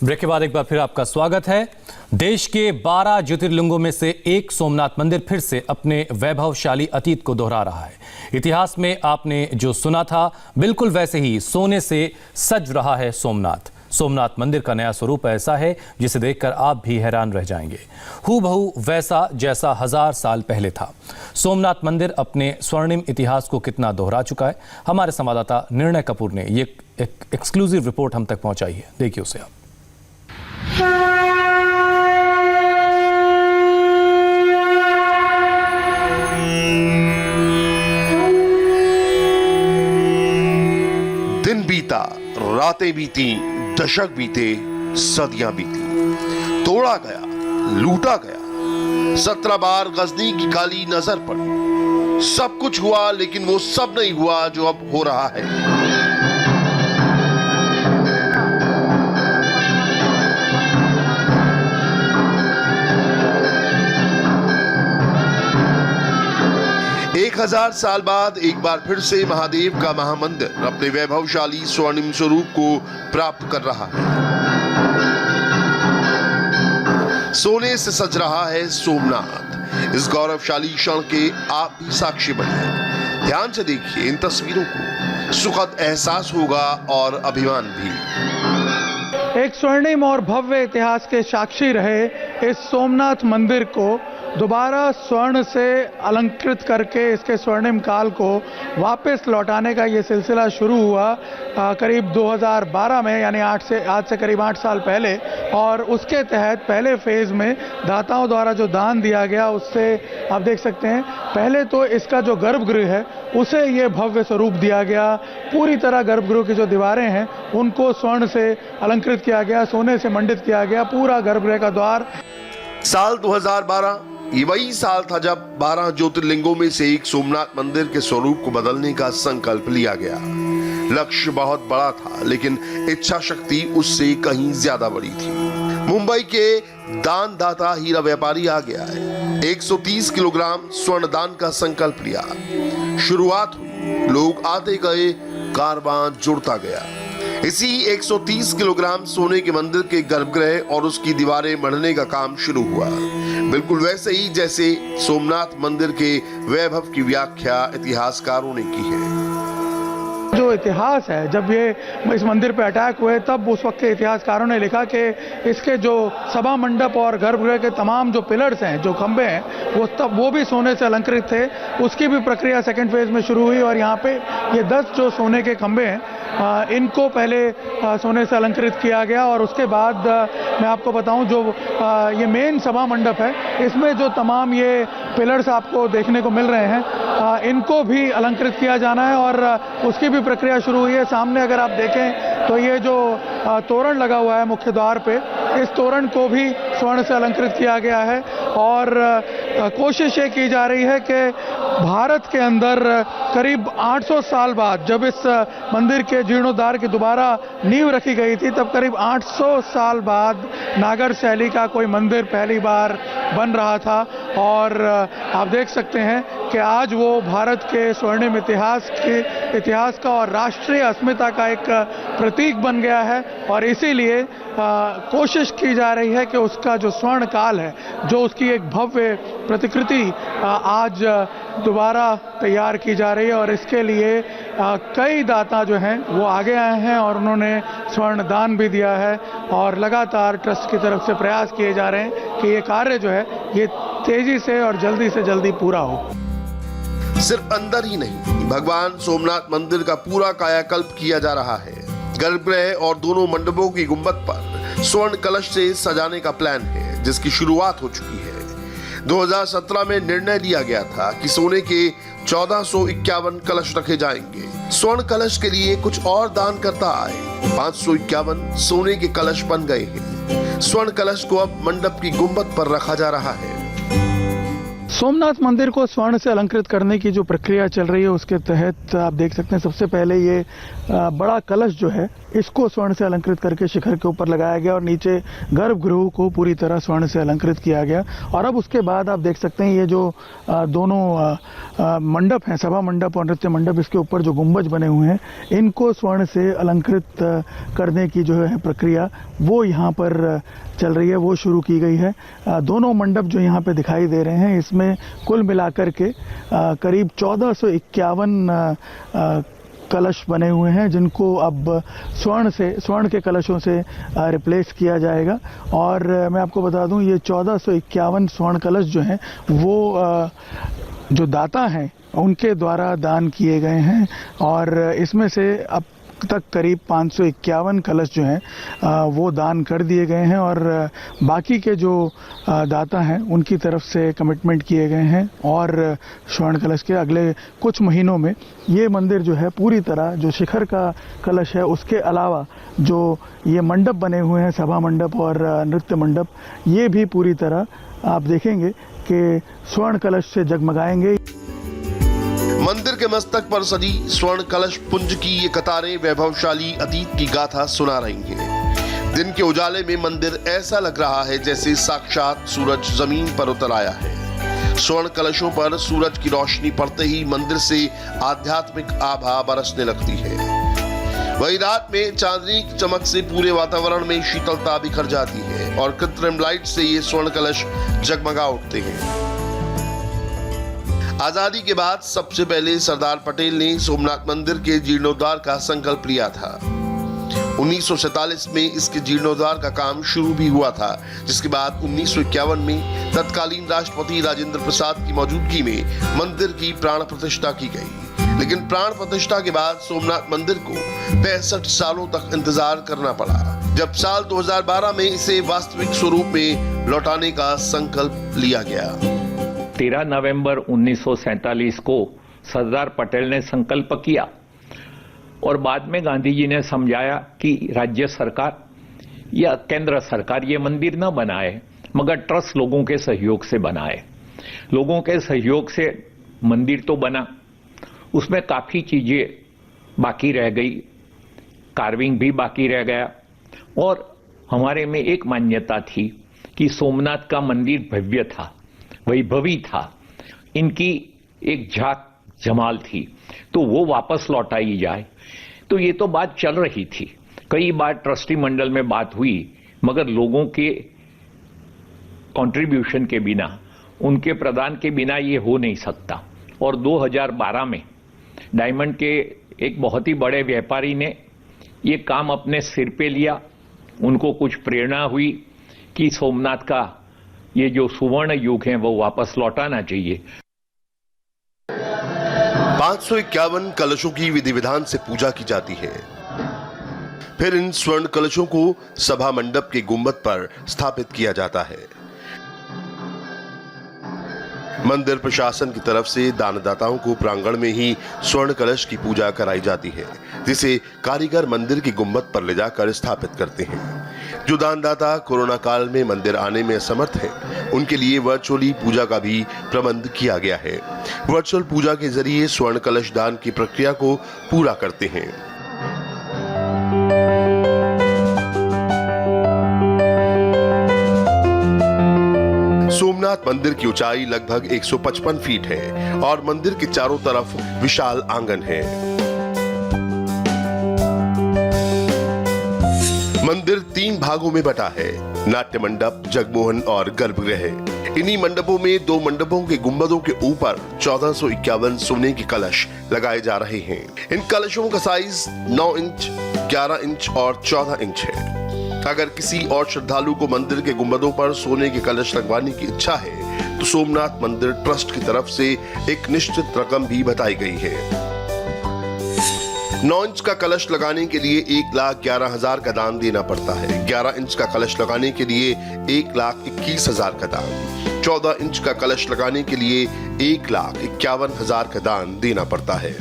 Break के बाद एक बार फिर आपका स्वागत है। देश के 12 ज्योतिर्लिंगों में से एक सोमनाथ मंदिर फिर से अपने वैभवशाली अतीत को दोहरा रहा है। इतिहास में आपने जो सुना था बिल्कुल वैसे ही सोने से सज रहा है सोमनाथ। सोमनाथ मंदिर का नया स्वरूप ऐसा है जिसे देखकर आप भी हैरान रह जाएंगे। हूबहू वैसा जैसा 1000 साल पहले था। सोमनाथ मंदिर अपने स्वर्णिम इतिहास को कितना दोहरा चुका है, हमारे संवाददाता निर्णय कपूर ने ये एक एक्सक्लूसिव रिपोर्ट हम तक पहुंचाई है। देखिए उसे आप। दिन बीता, रातें बीती, दशक बीते, सदियां बीती, तोड़ा गया, लूटा गया। 17 बार गजनी की काली नजर पड़ी। सब कुछ हुआ, लेकिन वो सब नहीं हुआ जो अब हो रहा है। एक 1000 साल बाद एक बार फिर से महादेव का महामंदिर अपने वैभवशाली स्वर्णिम स्वरूप को प्राप्त कर रहा है। सोने से सज रहा है सोमनाथ। इस गौरवशाली क्षण के आप भी साक्षी बनिए। ध्यान से देखिए इन तस्वीरों को, सुखद एहसास होगा और अभिमान भी। एक स्वर्णिम और भव्य इतिहास के साक्षी रहे इस सोमनाथ मंदिर को दोबारा स्वर्ण से अलंकृत करके इसके स्वर्णिम काल को वापस लौटाने का ये सिलसिला शुरू हुआ करीब 2012 में, यानी आज से करीब 8 साल पहले। और उसके तहत पहले फेज में दाताओं द्वारा जो दान दिया गया उससे आप देख सकते हैं, पहले तो इसका जो गर्भगृह है उसे ये भव्य स्वरूप दिया गया। पूरी तरह गर्भगृह की जो दीवारें हैं उनको स्वर्ण से अलंकृत किया गया, सोने से मंडित किया गया। पूरा गर्भगृह का द्वार। साल 2012 ये वही साल था जब 12 ज्योतिर्लिंगों में से एक सोमनाथ मंदिर के स्वरूप को बदलने का संकल्प लिया गया। लक्ष्य बहुत बड़ा था, लेकिन इच्छा शक्ति उससे कहीं ज्यादा बड़ी थी। मुंबई के दानदाता हीरा व्यापारी आ गया है। 130 किलोग्राम स्वर्ण दान का संकल्प लिया। शुरुआत हुई, लोग आते गए, कारवां जुड़ता गया। इसी 130 किलोग्राम सोने के मंदिर के गर्भगृह और उसकी दीवारें मढ़ने का काम शुरू हुआ। बिल्कुल वैसे ही जैसे सोमनाथ मंदिर के वैभव की व्याख्या इतिहासकारों ने की है। जो इतिहास है, जब ये इस मंदिर पे अटैक हुए तब उस वक्त के इतिहासकारों ने लिखा कि इसके जो सभा मंडप और गर्भगृह के तमाम जो पिलर्स हैं, जो खंबे हैं, वो भी सोने से अलंकृत थे। उसकी भी प्रक्रिया सेकंड फेज में शुरू हुई और यहाँ पे ये 10 जो सोने के खंबे हैं इनको पहले सोने से अलंकृत किया गया। और उसके बाद मैं आपको बताऊं, जो ये मेन सभा मंडप है इसमें जो तमाम ये पिलर्स आपको देखने को मिल रहे हैं इनको भी अलंकृत किया जाना है और उसकी भी प्रक्रिया शुरू हुई है। सामने अगर आप देखें तो ये जो तोरण लगा हुआ है मुख्य द्वार पे, इस तोरण को भी स्वर्ण से अलंकृत किया गया है। और कोशिश ये की जा रही है कि भारत के अंदर करीब 800 साल बाद, जब इस मंदिर के जीर्णोद्धार की दोबारा नींव रखी गई थी, तब करीब 800 साल बाद नागर शैली का कोई मंदिर पहली बार बन रहा था। और आप देख सकते हैं कि आज वो भारत के स्वर्णिम इतिहास का और राष्ट्रीय अस्मिता का एक प्रतीक बन गया है। और इसीलिए कोशिश की जा रही है कि उसका जो स्वर्ण काल है, जो उसकी एक भव्य प्रतिकृति आज दोबारा तैयार की जा रही है। और इसके लिए कई दाता जो हैं वो आगे आए हैं और उन्होंने स्वर्ण दान भी दिया है। और लगातार ट्रस्ट की तरफ से प्रयास किए जा रहे हैं कि ये कार्य जो है ये तेजी से और जल्दी से जल्दी पूरा हो। सिर्फ अंदर ही नहीं, भगवान सोमनाथ मंदिर का पूरा कायाकल्प किया जा रहा है। गर्भगृह और दोनों मंडपों की गुंबद पर स्वर्ण कलश से सजाने का प्लान है, जिसकी शुरुआत हो चुकी है। 2017 में निर्णय लिया गया था कि सोने के 1451 कलश रखे जाएंगे। स्वर्ण कलश के लिए कुछ और दानकर्ता आए। 551 सोने के कलश बन गए हैं। स्वर्ण कलश को अब मंडप की गुंबद पर रखा जा रहा है। सोमनाथ मंदिर को स्वर्ण से अलंकृत करने की जो प्रक्रिया चल रही है उसके तहत आप देख सकते हैं सबसे पहले ये बड़ा कलश जो है इसको स्वर्ण से अलंकृत करके शिखर के ऊपर लगाया गया और नीचे गर्भगृह को पूरी तरह स्वर्ण से अलंकृत किया गया। और अब उसके बाद आप देख सकते हैं ये जो दोनों मंडप हैं, सभा मंडप और नृत्य मंडप, इसके ऊपर जो गुंबज बने हुए हैं इनको स्वर्ण से अलंकृत करने की जो है प्रक्रिया वो यहाँ पर चल रही है, वो शुरू की गई है। दोनों मंडप जो यहाँ पे दिखाई दे रहे हैं इसमें कुल मिलाकर के करीब 1451 कलश बने हुए हैं जिनको अब स्वर्ण के कलशों से रिप्लेस किया जाएगा। और मैं आपको बता दूं ये 1451 स्वर्ण कलश जो हैं वो जो दाता हैं उनके द्वारा दान किए गए हैं और इसमें से अब तक करीब 551 कलश जो हैं वो दान कर दिए गए हैं और बाकी के जो दाता हैं उनकी तरफ से कमिटमेंट किए गए हैं और स्वर्ण कलश के अगले कुछ महीनों में ये मंदिर जो है पूरी तरह जो शिखर का कलश है उसके अलावा जो ये मंडप बने हुए हैं, सभा मंडप और नृत्य मंडप, ये भी पूरी तरह आप देखेंगे कि स्वर्ण कलश से जगमगाएंगे। मंदिर के मस्तक पर सजी स्वर्ण कलश पुंज की ये कतारें वैभवशाली अतीत की गाथा सुना रही हैं। दिन के उजाले में मंदिर ऐसा लग रहा है जैसे साक्षात सूरज जमीन पर उतर आया है। स्वर्ण कलशों पर सूरज की रोशनी पड़ते ही मंदिर से आध्यात्मिक आभा बरसने लगती है। वही रात में चांदनी की चमक से पूरे वातावरण में शीतलता बिखर जाती है और कृत्रिम लाइट से ये स्वर्ण कलश जगमगा उठते हैं। आजादी के बाद सबसे पहले सरदार पटेल ने सोमनाथ मंदिर के जीर्णोद्धार का संकल्प लिया था। 1947 में इसके जीर्णोद्धार का काम शुरू भी हुआ था, जिसके बाद 1951 में तत्कालीन राष्ट्रपति राजेंद्र प्रसाद की मौजूदगी में मंदिर की प्राण प्रतिष्ठा की गई। लेकिन प्राण प्रतिष्ठा के बाद सोमनाथ मंदिर को 65 सालों तक इंतजार करना पड़ा, जब साल 2012 में इसे वास्तविक स्वरूप में लौटाने का संकल्प लिया गया। 13 नवंबर 1947 को सरदार पटेल ने संकल्प किया और बाद में गांधी जी ने समझाया कि राज्य सरकार या केंद्र सरकार ये मंदिर न बनाए मगर ट्रस्ट लोगों के सहयोग से बनाए। लोगों के सहयोग से मंदिर तो बना, उसमें काफी चीजें बाकी रह गई, कार्विंग भी बाकी रह गया और हमारे में एक मान्यता थी कि सोमनाथ का मंदिर भव्य था, वैभवी था, इनकी एक झाक जमाल थी, तो वो वापस लौटाई जाए। तो ये तो बात चल रही थी, कई बार ट्रस्टी मंडल में बात हुई मगर लोगों के कंट्रीब्यूशन के बिना, उनके प्रदान के बिना ये हो नहीं सकता। और 2012 में डायमंड के एक बहुत ही बड़े व्यापारी ने ये काम अपने सिर पे लिया। उनको कुछ प्रेरणा हुई कि सोमनाथ का ये जो सुवर्ण युग है वो वापस लौटाना चाहिए। 551 कलशों की विधि विधान से पूजा की जाती है। फिर इन स्वर्ण कलशों को सभा मंडप के गुंबद पर स्थापित किया जाता है। मंदिर प्रशासन की तरफ से दानदाताओं को प्रांगण में ही स्वर्ण कलश की पूजा कराई जाती है, जिसे कारीगर मंदिर की गुंबद पर ले जाकर स्थापित करते हैं। जो दानदाता कोरोना काल में मंदिर आने में असमर्थ हैं, उनके लिए वर्चुअली पूजा का भी प्रबंध किया गया है। वर्चुअल पूजा के जरिए स्वर्ण कलश दान की प्रक्रिया को पूरा करते हैं। सोमनाथ मंदिर की ऊंचाई लगभग 155 फीट है और मंदिर के चारों तरफ विशाल आंगन है। मंदिर 3 भागों में बटा है, नाट्य मंडप, जगमोहन और गर्भगृह। इन्हीं मंडपों में 2 मंडपों के गुंबदों के ऊपर 1451 सोने के कलश लगाए जा रहे हैं। इन कलशों का साइज 9 इंच, 11 इंच और 14 इंच है। अगर किसी और श्रद्धालु को मंदिर के गुंबदों पर सोने के कलश लगवाने की इच्छा है तो सोमनाथ मंदिर ट्रस्ट की तरफ से एक निश्चित रकम भी बताई गई है। 9 इंच का कलश लगाने के लिए 1,11,000 का दान देना पड़ता है। 11 इंच का कलश लगाने के लिए 1,21,000 का दान। 14 इंच का कलश लगाने के लिए 1,51,000 का दान देना पड़ता है।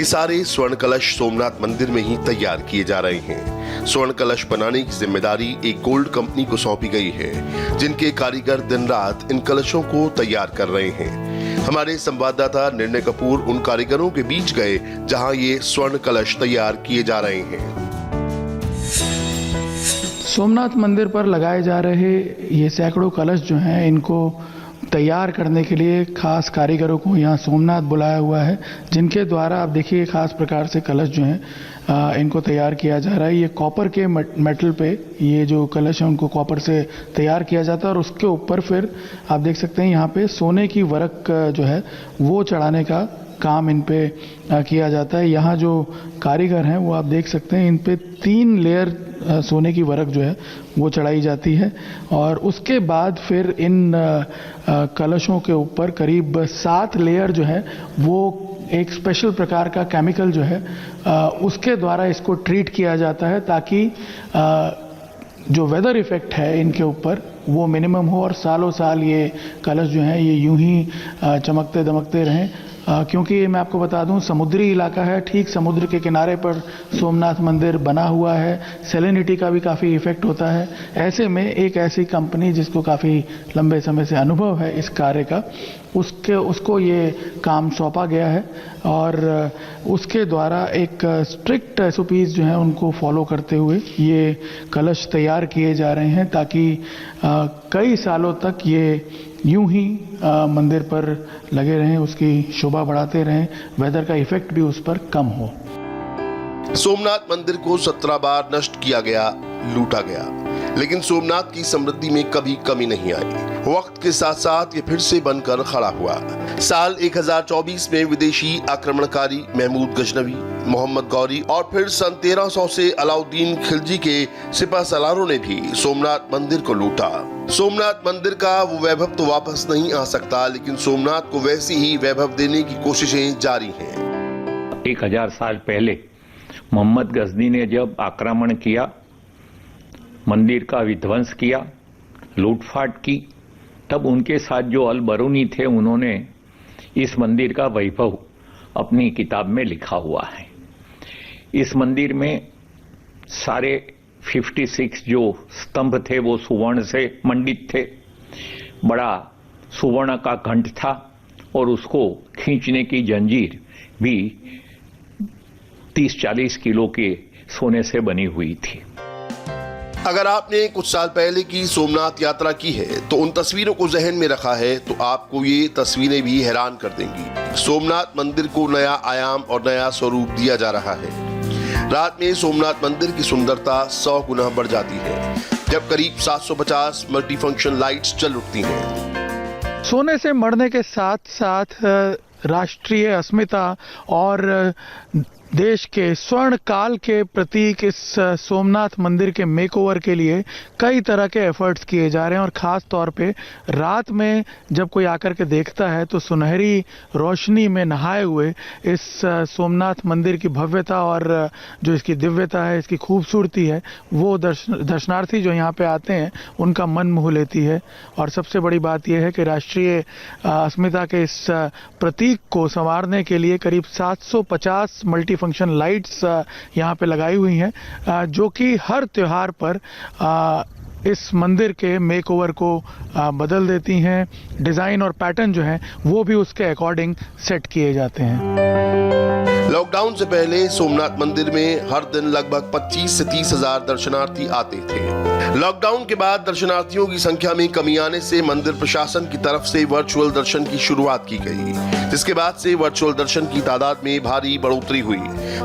ये सारे स्वर्ण कलश सोमनाथ मंदिर में ही तैयार किए जा रहे हैं। स्वर्ण कलश बनाने की जिम्मेदारी एक गोल्ड कंपनी को सौंपी गई है, जिनके कारीगर दिन रात इन कलशों को तैयार कर रहे हैं। हमारे संवाददाता निर्णय कपूर उन कारीगरों के बीच गए जहां ये स्वर्ण कलश तैयार किए जा रहे हैं। सोमनाथ मंदिर पर लगाए जा रहे ये सैकड़ों कलश जो हैं, इनको तैयार करने के लिए खास कारीगरों को यहाँ सोमनाथ बुलाया हुआ है, जिनके द्वारा आप देखिए खास प्रकार से कलश जो हैं इनको तैयार किया जा रहा है। ये कॉपर के मेटल पे ये जो कलश है उनको कॉपर से तैयार किया जाता है और उसके ऊपर फिर आप देख सकते हैं यहाँ पे सोने की वरक जो है वो चढ़ाने का काम इन पे किया जाता है। यहाँ जो कारीगर हैं वो आप देख सकते हैं इन पे 3 लेयर सोने की वरक जो है वो चढ़ाई जाती है और उसके बाद फिर इन कलशों के ऊपर करीब 7 लेयर जो है वो एक स्पेशल प्रकार का केमिकल जो है उसके द्वारा इसको ट्रीट किया जाता है, ताकि जो वेदर इफेक्ट है इनके ऊपर वो मिनिमम हो और सालों साल ये कलश जो हैं ये यूं ही चमकते दमकते रहें। क्योंकि मैं आपको बता दूं समुद्री इलाका है, ठीक समुद्र के किनारे पर सोमनाथ मंदिर बना हुआ है, सैलिनिटी का भी काफ़ी इफेक्ट होता है। ऐसे में एक ऐसी कंपनी जिसको काफ़ी लंबे समय से अनुभव है इस कार्य का, उसको ये काम सौंपा गया है और उसके द्वारा एक स्ट्रिक्ट एसओपीज जो हैं उनको फॉलो करते हुए ये कलश तैयार किए जा रहे हैं, ताकि कई सालों तक ये यूं ही मंदिर पर लगे रहें, उसकी शोभा बढ़ाते रहें, वेदर का इफेक्ट भी उस पर कम हो। सोमनाथ मंदिर को 17 बार नष्ट किया गया, लूटा गया, लेकिन सोमनाथ की समृद्धि में कभी कमी नहीं आई। वक्त के साथ साथ ये फिर से बनकर खड़ा हुआ। साल 1024 में विदेशी आक्रमणकारी महमूद गजनवी, मोहम्मद गौरी और फिर सन 1300 से अलाउद्दीन खिलजी के सिपह सलारों ने भी सोमनाथ मंदिर को लूटा। सोमनाथ मंदिर का वो वैभव तो वापस नहीं आ सकता, लेकिन सोमनाथ को वैसी ही वैभव देने की कोशिशें जारी हैं। 1000 साल पहले मोहम्मद गजनी ने जब आक्रमण किया, मंदिर का विध्वंस किया, लूटफाट की, तब उनके साथ जो अल बरूनी थे उन्होंने इस मंदिर का वैभव अपनी किताब में लिखा हुआ है। इस मंदिर में सारे 56 जो स्तंभ थे वो सुवर्ण से मंडित थे। बड़ा सुवर्ण का घंट था और उसको खींचने की जंजीर भी 30-40 किलो के सोने से बनी हुई थी। अगर आपने कुछ साल पहले की सोमनाथ यात्रा की है तो उन तस्वीरों को जहन में रखा है तो आपको ये तस्वीरें भी हैरान कर देंगी। सोमनाथ मंदिर को नया आयाम और नया स्वरूप दिया जा रहा है। रात में सोमनाथ मंदिर की सुंदरता 100 गुना बढ़ जाती है, जब करीब 750 मल्टीफंक्शन लाइट्स जल उठती हैं। सोने से मढ़ने के साथ साथ राष्ट्रीय अस्मिता और देश के स्वर्ण काल के प्रतीक इस सोमनाथ मंदिर के मेकओवर के लिए कई तरह के एफर्ट्स किए जा रहे हैं और ख़ास तौर पे रात में जब कोई आकर के देखता है तो सुनहरी रोशनी में नहाए हुए इस सोमनाथ मंदिर की भव्यता और जो इसकी दिव्यता है, इसकी खूबसूरती है, वो दर्शनार्थी जो यहाँ पे आते हैं उनका मन मोह लेती है। और सबसे बड़ी बात यह है कि राष्ट्रीय अस्मिता के इस प्रतीक को संवारने के लिए करीब 750 मल्टी फंक्शन लाइट्स यहाँ पे लगाई हुई हैं, जो कि हर त्योहार पर इस मंदिर के मेकओवर को बदल देती हैं। डिज़ाइन और पैटर्न जो है वो भी उसके अकॉर्डिंग सेट किए जाते हैं। लॉकडाउन से पहले सोमनाथ मंदिर में हर दिन लगभग 25 से 30 हजार दर्शनार्थी आते थे। लॉकडाउन के बाद दर्शनार्थियों की संख्या में कमी आने से मंदिर प्रशासन की तरफ से वर्चुअल दर्शन की शुरुआत की गई, जिसके बाद से वर्चुअल दर्शन की तादाद में भारी बढ़ोतरी हुई।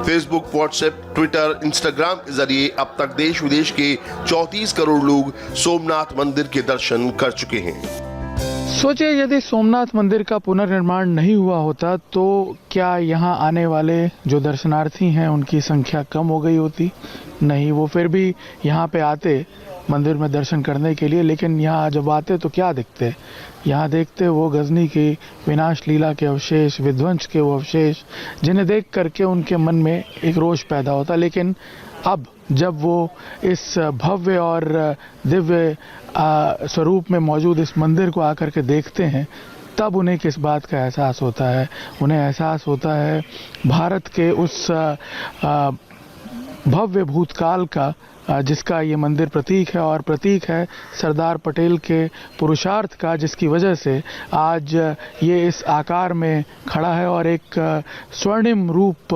फेसबुक, व्हाट्सएप, ट्विटर, इंस्टाग्राम के जरिए अब तक देश विदेश के 34 करोड़ लोग सोमनाथ मंदिर के दर्शन कर चुके हैं। सोचिए यदि सोमनाथ मंदिर का पुनर्निर्माण नहीं हुआ होता तो क्या यहाँ आने वाले जो दर्शनार्थी हैं उनकी संख्या कम हो गई होती? नहीं, वो फिर भी यहाँ पे आते मंदिर में दर्शन करने के लिए, लेकिन यहाँ जब आते तो क्या दिखते? यहाँ देखते वो गजनी की विनाश लीला के अवशेष, विध्वंस के वो अवशेष, जिन्हें देख करके उनके मन में एक रोष पैदा होता। लेकिन अब जब वो इस भव्य और दिव्य स्वरूप में मौजूद इस मंदिर को आकर के देखते हैं तब उन्हें किस बात का एहसास होता है? उन्हें एहसास होता है भारत के उस भव्य भूतकाल का जिसका ये मंदिर प्रतीक है, और प्रतीक है सरदार पटेल के पुरुषार्थ का, जिसकी वजह से आज ये इस आकार में खड़ा है और एक स्वर्णिम रूप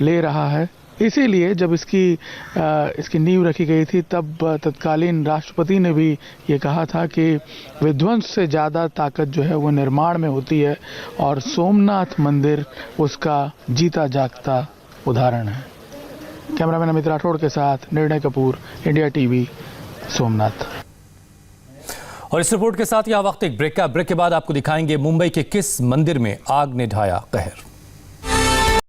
ले रहा है। इसीलिए जब इसकी नींव रखी गई थी तब तत्कालीन राष्ट्रपति ने भी ये कहा था कि विध्वंस से ज़्यादा ताकत जो है वो निर्माण में होती है, और सोमनाथ मंदिर उसका जीता जागता उदाहरण है। कैमरामैन अमित राठौड़ के साथ निर्णय कपूर, इंडिया टीवी, सोमनाथ। और इस रिपोर्ट के साथ यह वक्त एक ब्रेक का। ब्रेक के बाद आपको दिखाएंगे मुंबई के किस मंदिर में आग ने ढाया कहर।